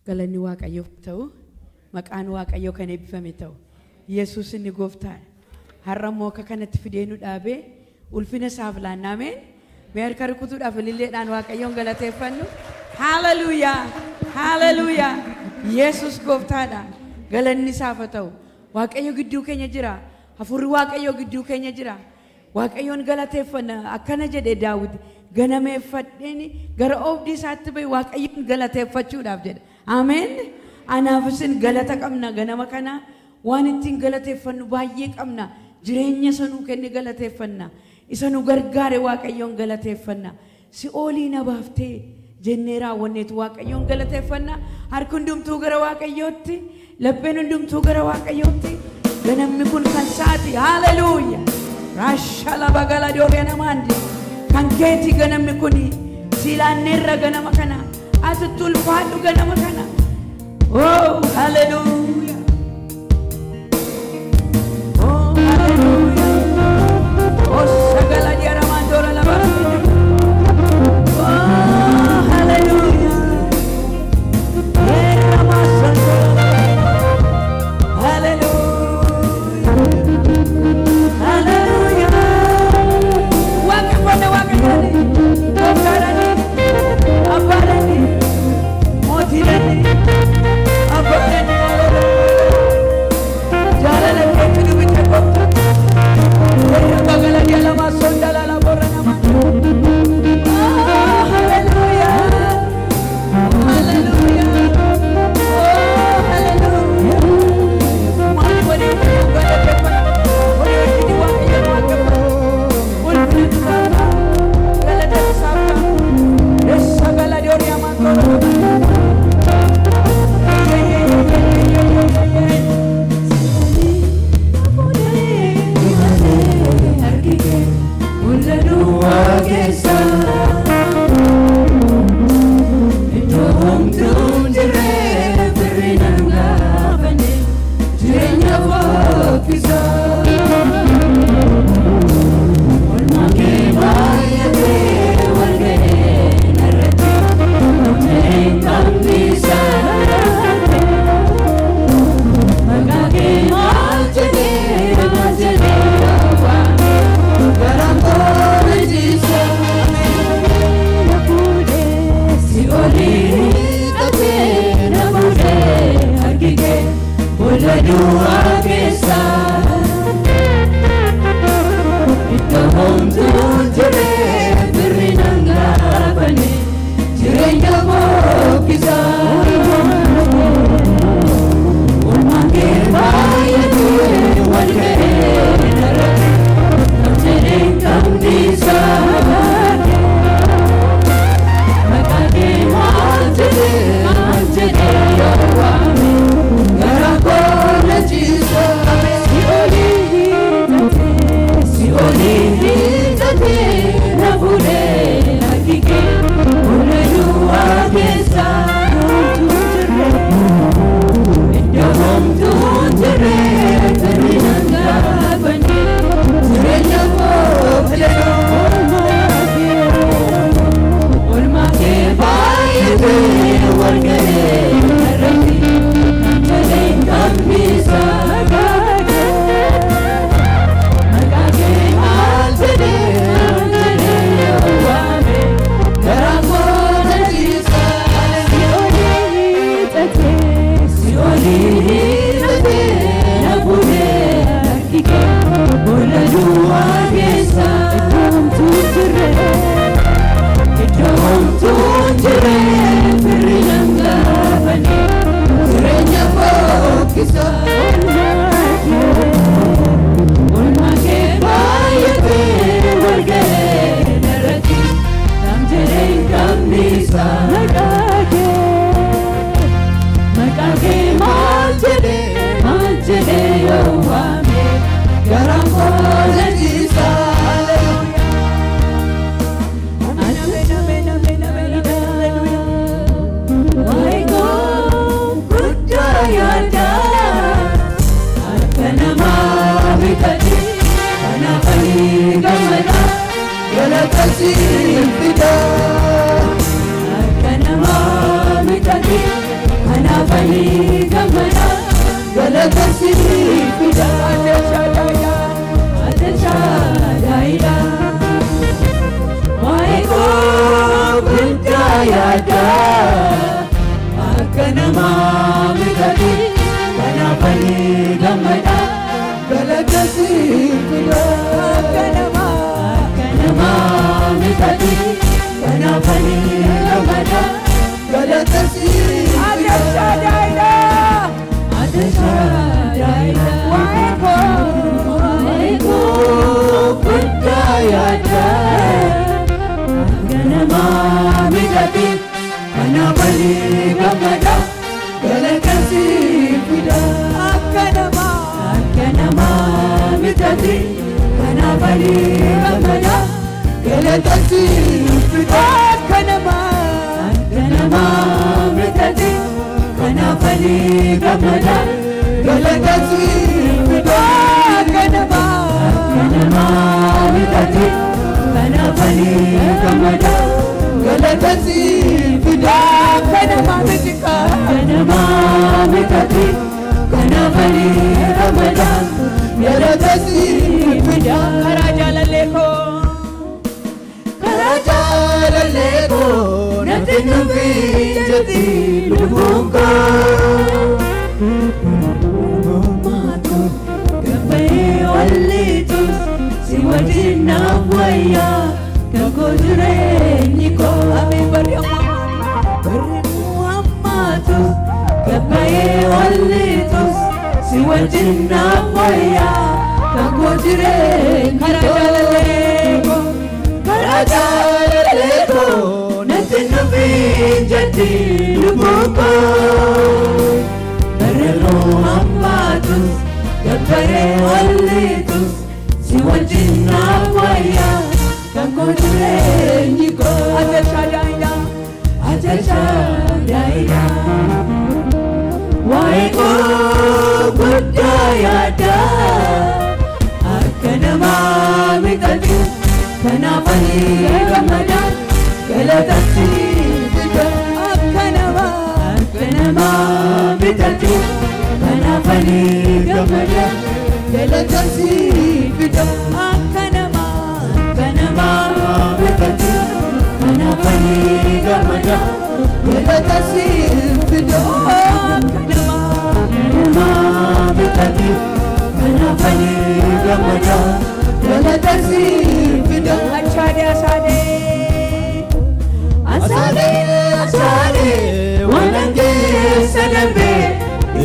Galanni Waaqayyoof ta'u maqaan Waaqayyoo kan eebbifame ta'u Yesuus inni gooftaan har'a immoo akka kanatti fidee nu dhaabee ulfina isaaf laannameen mee harka rukutuudhaaf ililleedhaan Waaqayyoon galateeffannu. Hallelujah, hallelujah. Yesuus gooftaadha. Galanni isaaf ta'u Waaqayyo gidduu keenya jira. Hafuurri Waaqayyo gidduu keenya jira. Waaqayyoon galateeffanna akkana jedhe Daawit ganameeffadheeni gara oobdii isaatti ba'i Waaqayyoon galateeffachuudhaaf jedha. Amen. Anaaf isin galata qabna ganama kana waan ittiin galateeffannu baay'ee qabna. Jireenya sanuu kenne galateeffanna. Isa nu gargaare Waaqayyoon galateeffanna. Si'oolii na baaftee jennee raawwanneetu Waaqayyoon galateeffanna. Harki hundumtuu gara Waaqayyootti, lapheen hundumtuu gara Waaqayyootti. Ganamni kun kan saati. Hallelujah. Rashala bagala dooree namaandi. Kan keeti ganamni kuni silaanneerra ganama kana. Ati tulfaadhu ganama kana. Oh, hallelujah. Oh, hallelujah. Oh, sagala diara mandora la barra. Oh, hallelujah. Era masando. Hallelujah. Hallelujah. Wakafana wakafani. Wakarani. Abarani. Motirani. Abarani. Jalala ketu bitako. Bagala diala masonda la borra nama. Oh, hallelujah. Hallelujah. Oh, hallelujah. Mani wali gala pepa. Wali kidi wa ya wakapa. Wali kidi wa gala de sabta. Essa gala de oria mandora. mitati kanafani gamada galatasi fida kanama mitati kanafani gamada galatasi fida kanama mitati kanafani gamada galatasi fida kanama mitika kanama mitati kanafani gamada galatasi fida karajalaleko nothing to be jadi lubungko matu kapai walitus siwadina waya kakodre niko ami bermuamatu kapai walitus siwadina waya kakodre karajalaleko karajalaleko nothing to be jadi lubungko bermuamatu kapai walitus siwadina waya kakodre niko ajashadaida waiko budayada akanama mitati kanafani gamada galatasi fida akanama mitati kanafani gamada galatasi fida akanama mitati kanafani gamada galatasi fida akanama mitati kanafani gamada galatasi fida asade wanange sadambe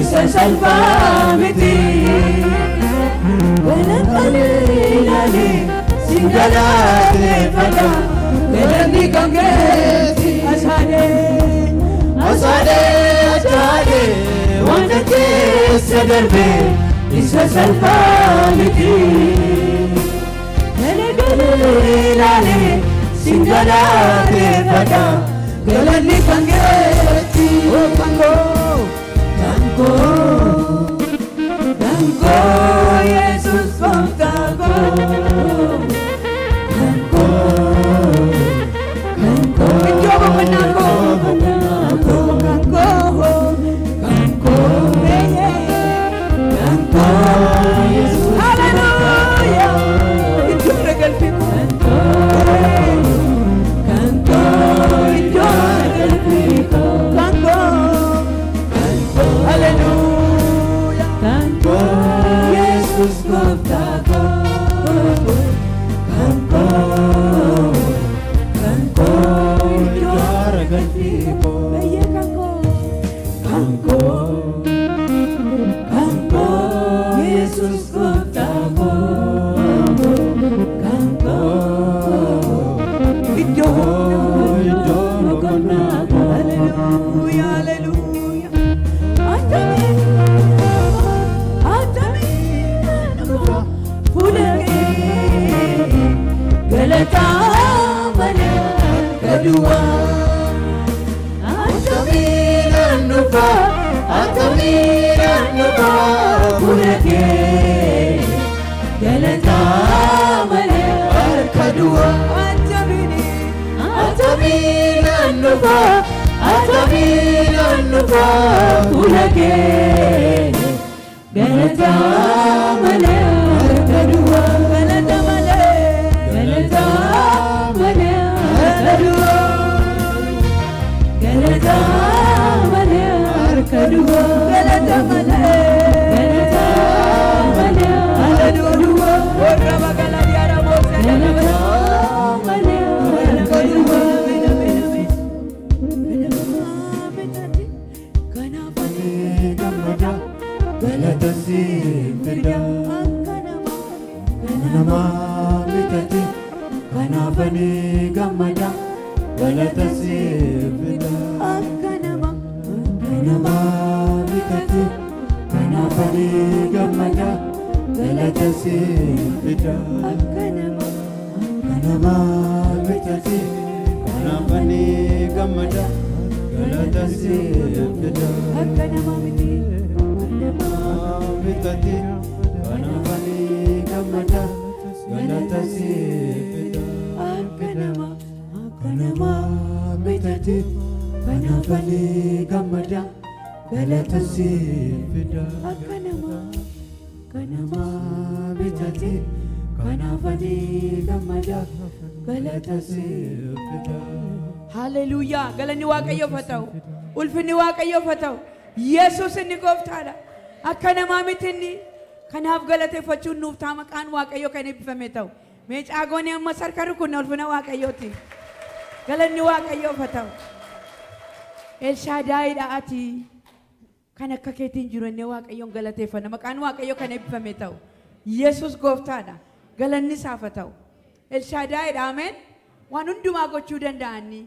isa salva miti galatani singala fada galani kangeti asade wanange sadambe isa salva miti galani singala fada galani kangeti kanko Yesus kontago kanko mencoba menangko Yesus haleluya itu regal piku kanko haleluya kanko Yesus kontago kanko itu regal piku iya kanko Yesus kontago kanko itu kontago haleluya haleluya kedua ataminan nufa bulake galata male kedua ataminan nufa bulake galata male kedua galata male kedua galata male kedua galata male kedua ora bagala diara bosa galata male kedua kanafani gamada galatasi fida kanama mitati kanafani gamada galatasi fida kanama mitati kanafani gamada galata sifida kanama mitati kanafani gamada galata sifida kanama mitati kanafani gamada galata sifida kanama mitati kanafani gamada galata sifida kanama mitati kanafani gamada galata sifida. Hallelujah. Galani waaqayyo fatau. Ulfinni waaqayyo fatau. Yesus inni gooftaadha. Akka namaa mitinni kanaaf galateeffachuun nuuf ta'a maqaan waaqayyo kan eebbifame ta'u. Mee caagoonni amma sarkaru kun ulfina waaqayyooti. Galanni waaqayyo fatau. Elshaadaayidha ati. Kan akka keetiin jiru inni waaqayyoon galateeffanna maqaan waaqayyo kan eebbifame ta'u. Yesus gooftaadha. Galanni isaaf ta'u. Elshaadaayidha ameen. Waan hundumaa gochuu danda'anii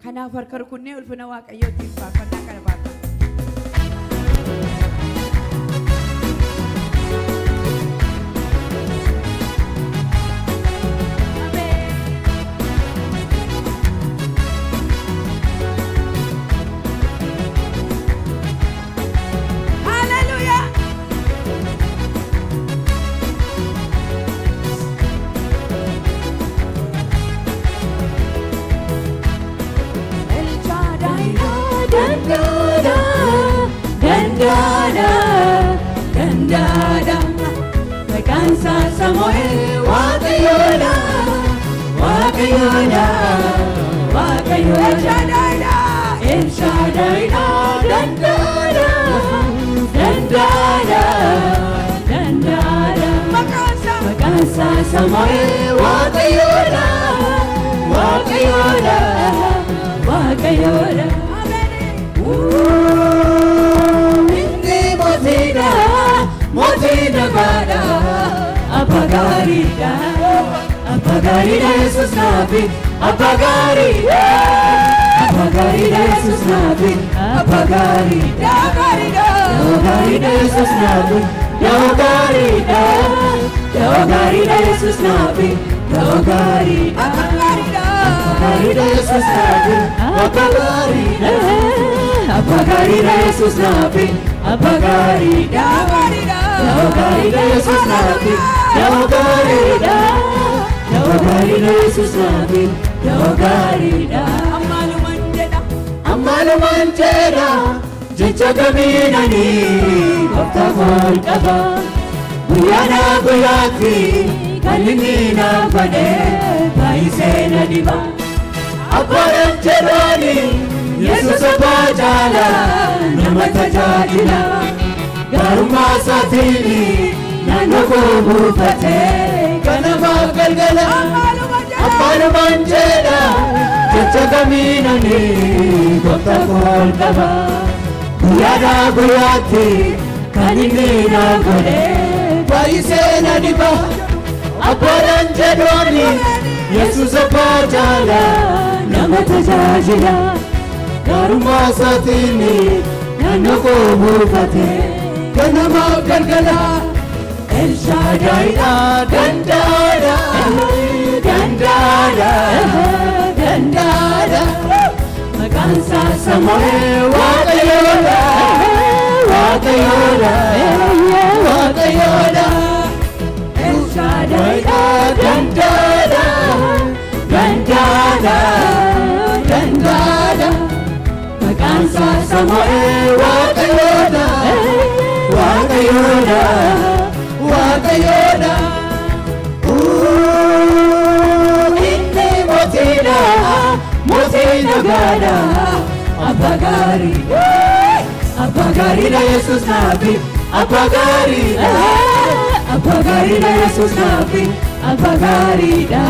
kanaaf harka rukunnee ulfina waaqayyootiif faarfannaa kana baata. Dandada, Mekansa Samoe, Wakayoda, Wakayoda, Wakayoda, El Shaddai, Dandada, Dandada, Dandada, Mekansa Samoe, Wakayoda, Wakayoda, Wakayoda. Motina bada, apagarida, apagarida Jesus nabi, apagarida, apagarida Jesus nabi, apagarida, apagarida Jesus nabi, apagarida, apagarida Jesus nabi, apagarida, apagarida Jesus nabi, apagarida, apagarida Jesus nabi, apagarida. Apagarida Jesus nabi, apagarida, apagarida Jesus nabi, apagarida. Amalu manjera, jecha gaminani, kofta volkaba. Guyana guyati, kalimina bade, paise nadiba. Aparam cherani, Jesus apajala, namata jadila. Garuma satini, nanogo bufate, kanama galgala, amalu manjera, jecha gaminani, kofta volkaba. Guyana guyati, kalimina gode, paise nadiba. Aparam cherani, Jesus apajala, namata jadila. Garuma satini, nanogo bufate, kanama galgala. El Shaddai, Dandada, Dandada, Dandada, Mekansa Samoe, Wakayoda, Wakayoda, Wakayoda. El Shaddai, Dandada, Dandada, Dandada. Mekansa Samoe, Wakayoda, Wakayoda, Wakayoda. Inni motina, motina gada, apagarida, apagarida Jesus nabi, apagarida, apagarida Jesus nabi, apagarida,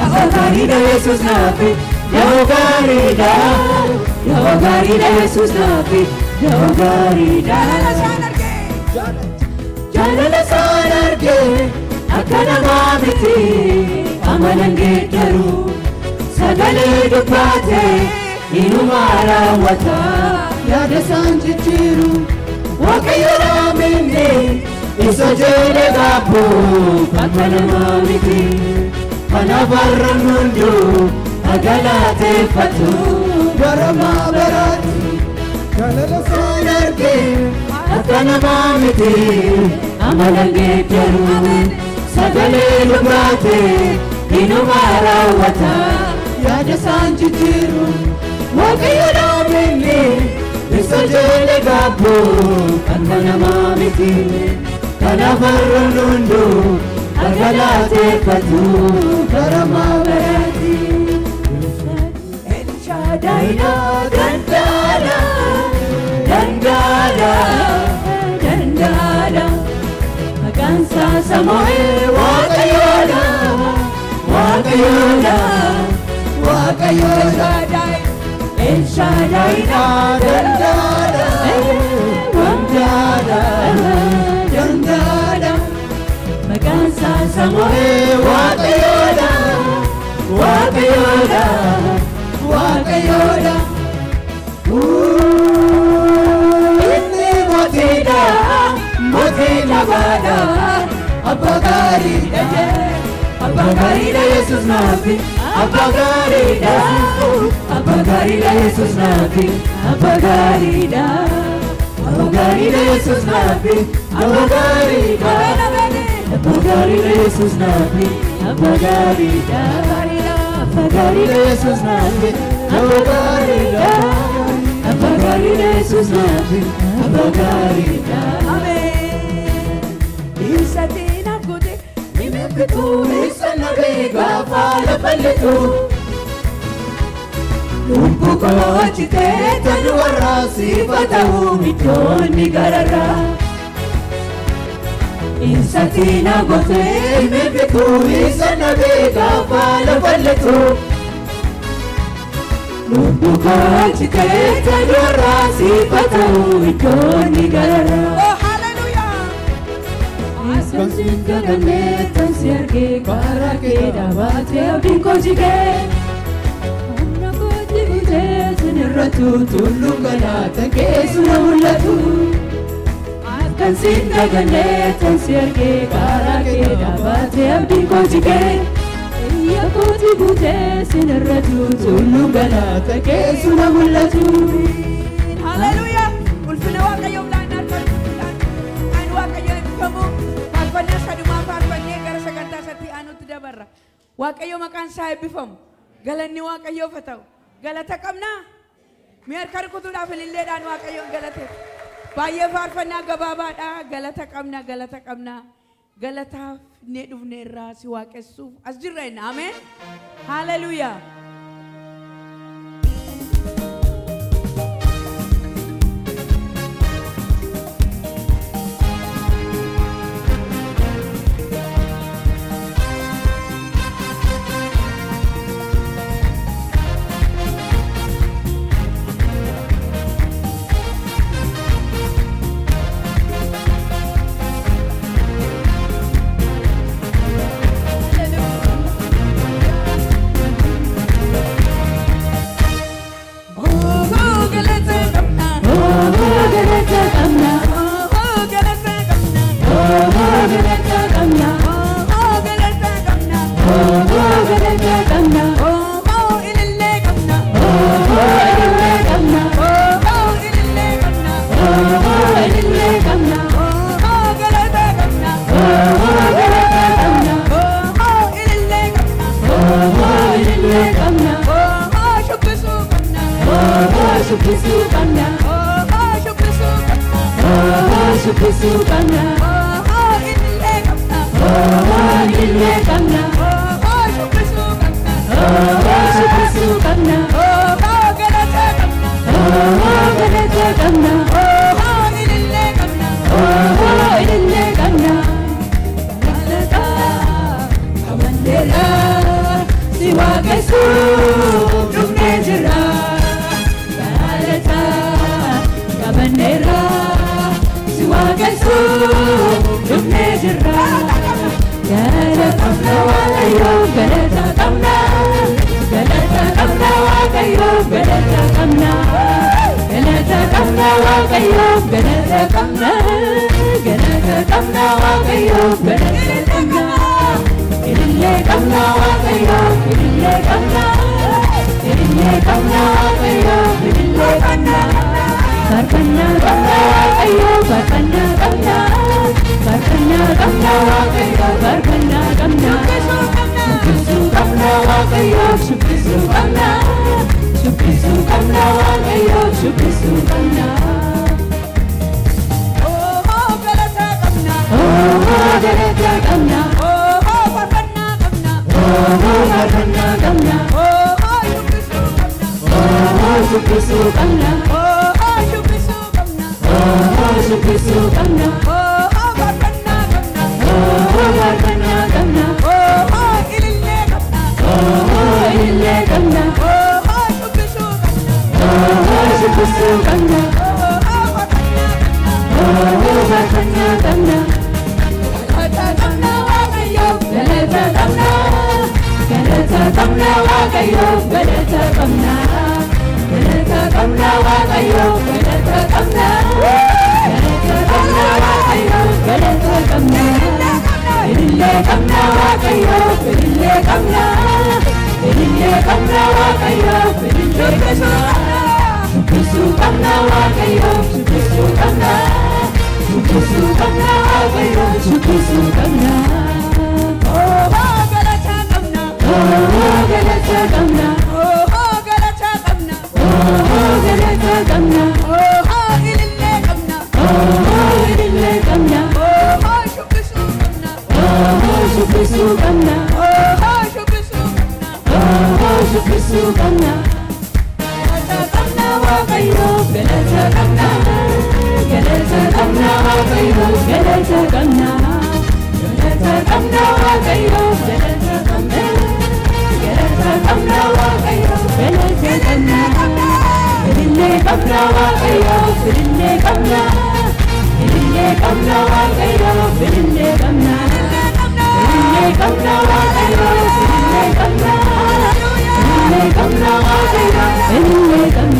apagarida Jesus nabi, apagarida. Yogarida Jesus nabi, Yogarida. Jalala sanarge, akana mamiti, amalange daru, sagale dupate, inumara wata, yada sanjichiru, wakayoda minde, isa jedhe gaabu akka namaa miti kanafarran hundu agalateeffatu bara maabaraati galala isaan arge akka namaa miti amalan geeddaru sagalee dhugaate inuma raawwata yaada isaan jijjiiru waaqayyo dhaabinni isa jedhe gaabu akka namaa miti kanafarran hundu agalateeffatu bara maabaraati El Shaddai dandala dandala dandala magansa Samuel waaqayyoodha waaqayyoodha waaqayyoodha El Shaddai dandala dandala dandala magansa Samuel waaqayyoodha waaqayyoodha waaqayyoodha inni mootiidha mootii nagaadha abbaa gaariidha Yesuus naafi abbaa gaariidha Yesuus naafi abbaa gaariidha Yesuus naafi abbaa gaariidha Yesuus naafi abbaa gaariidha Jesus naafi abagaarida abagaarida Jesus naafi abagaarida amen isa tina gode nimefitu isa nabega fala paletu lumpuko chite tanuara sifatahu mitoni garara isa tina gode nimefitu isa nabega fala paletu lumpuko chite tanuara sifatahu mitoni garara oh hallelujah Consiga ganeta serge para que dabate abinko jige Anna ko jige siniratu tulungana takesu mulatu Consiga ganeta serge para que dabate abinko jige Ya ko jige siniratu tulungana takesu mulatu Hallelujah ulfina waka yom lana kan waka yom kamu Farfanya saduma farfanya gara saganta sati anu tidak barra. Waaqayyo maqaan isaa eebbifamu. Galanni waaqayyoof haa ta'u. Galata qabna. Mi'ar karkutuudhaaf ililleedhaan waaqayyoon galateef. Baay'ee faarfannaa gabaabaadha. Galata qabna galata qabna. Galataaf ne dhufne irraa si waaqessuuf as jirra inna. Ameen. Hallelujah. galata qabna waaqayyo galata qabna ilille qabna waaqayyo ilille qabna waaqayyo ilille qabna barkanna qabna waaqayyo barkanna qabna waaqayyo barkanna qabna shubbisu qabna waaqayyo shubbisu qabna waaqayyo shubbisu qabna galata qabna barkanna qabna shubbisu qabna shubbisu qabna barkanna qabna ilille qabna shubbisu qabna barkanna qabna galata qabna waaqayyo galata qabna waaqayyo galata qabna waaqayyo galata qabna waaqayyo galata qabna ilille qabna waaqayyo ilille qabna waaqayyo ilille qabna shubbisu qabna waaqayyo shubbisu qabna waaqayyo shubbisu qabna galata qabna galata qabna galata qabna ilille qabna shubbisu qabna shubbisu qabna galata qabna waaqayyo galata qabna waaqayyo galata qabna waaqayyo galata qabna waaqayyo galata qabna ilille qabna waaqayyo ilille qabna waaqayyo ilille qabna waaqayyo ilille qabna waaqayyo ilille qabna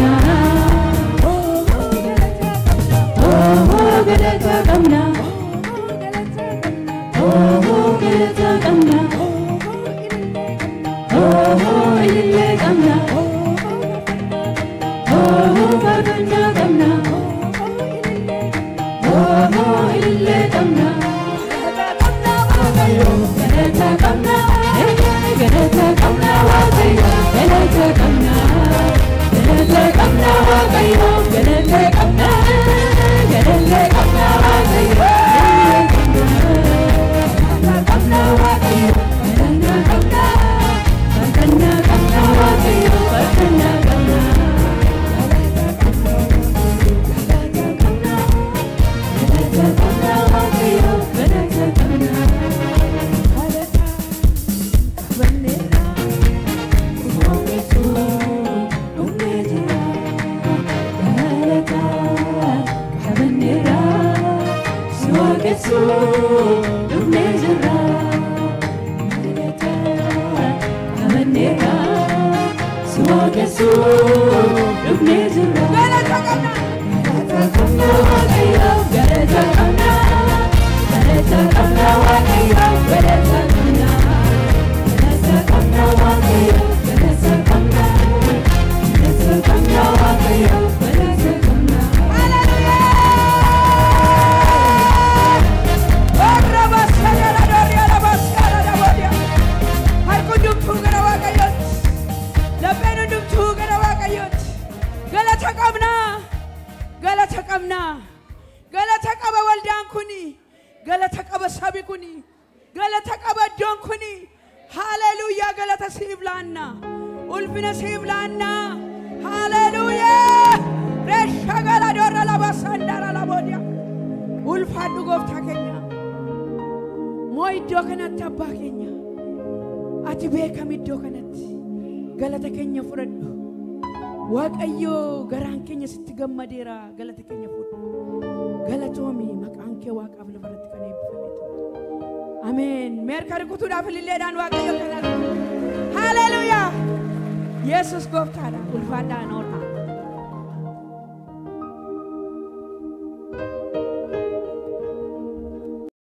galata qabna galata qabna ilille qabna barkanna qabna ilille qabna galata qabna waaqayyo galata qabna waaqayyo galata qabna waaqayyo galata keenya fudhadhu waaqayyo garaan keenya sitti gammadeera galata keenya fudhu galatoomi maqaan kee waaqaaf lafarratti kan eebbifametu ameen meerka rukutuudhaaf ililleedhaan waaqayyo kadhatu haleluuyaa yesus gooftaadha ulfaadhaan